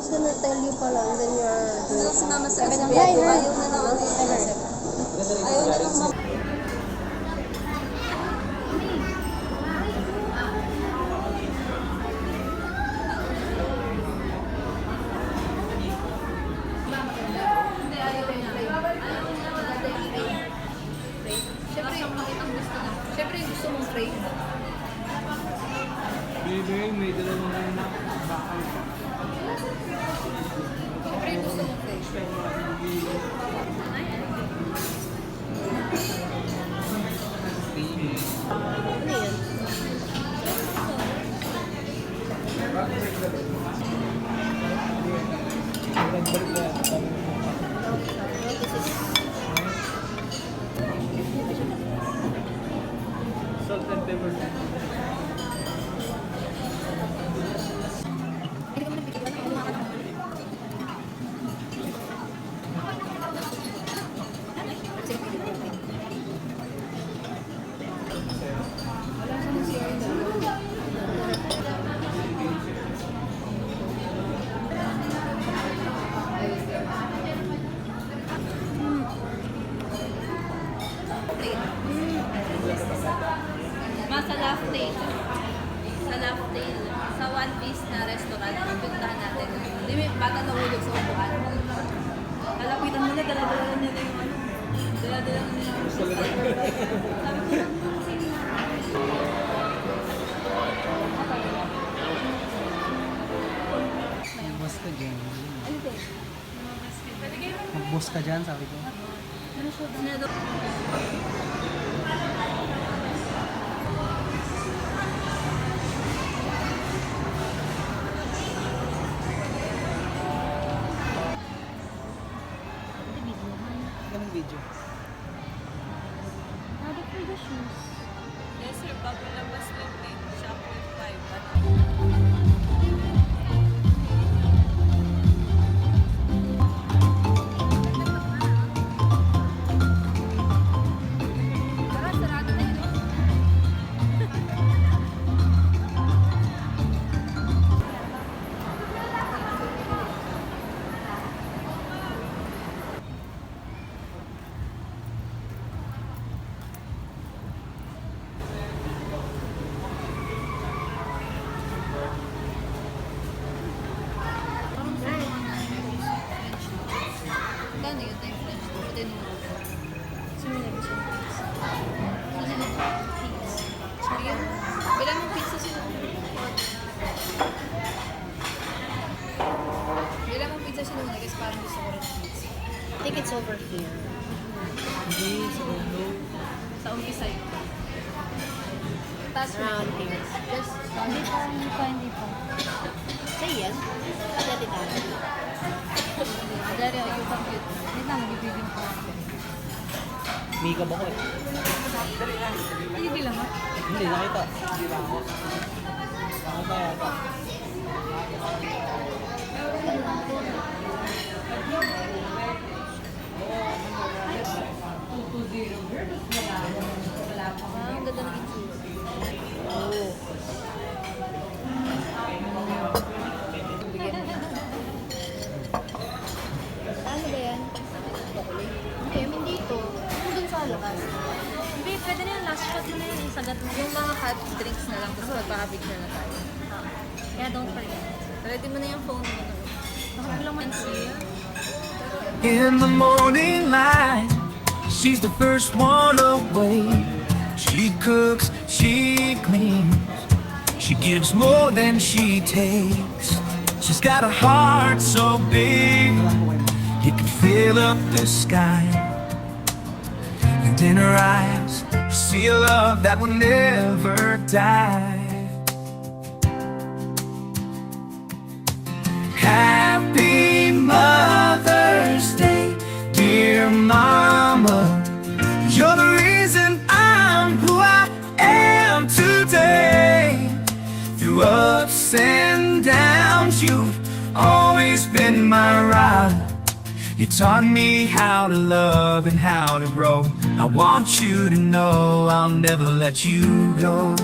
was gonna tell you pala, and then you're doing Si mama sa Yeah, kasama. I heard. Ayaw na lang. Ayaw na lang mama. Siyempre yung gusto mong pray. May dalawang bakal. Siyempre yung gusto mong pray. Ano yan? Salt and pepper. Sa Laftail. Sa Laftail. Sa One Piece na restaurant. Puntahan natin. Hindi may bata nahulog sa upuan. Lalapitan mo na, dala-dala niya na yung ano. Dala-dala niya na yung sabi ko lang kasi Mag-boss ka dyan. ano to? Pwede kayo Mag-boss ka dyan, sabi ko. ano siya? Ano daw? Anong video? How for the shoes? Yes sir, bago labas lang din. Shop with 5. Tara, sarado na yun. Gano'n yun tayo French toast? Ito yung Sino siya? Sige. Bilang ng pizza sila. Bilang ng pizza sila kasi parang gusto ko rin ng pizza. I think it's over here. Hindi, sa ulo. Sa umpisa yun. Tapos Around here. just Hindi pa, hindi pa. Say yes. Pagdati tayo. Dari, you compute. Wait lang, bibigyan ko. Makeup ako eh. Hindi bilang mo. Hindi, nakita. Nakita yata. Ang ganda ng itsura. Oh. Ano ba yan? Hindi, I mean dito. Yung dun sa labas. Hindi, pwede na yung last shot mo na yun. Isagat mo. Yung mga hot drinks na lang, tapos magpapapicture na tayo. Kaya don't forget. Ready mo na yung phone mo. Baka lang man siya. In the morning light, she's the first one away. She cooks, she cleans, she gives more than she takes. She's got a heart so big, it can fill up the sky. And in her eyes, you see a love that will never die. Happy Mother's Day, dear Mama. You're the reason I'm who I am today. Through ups and downs, you've always been my ride. You taught me how to love and how to grow. I want you to know I'll never let you go.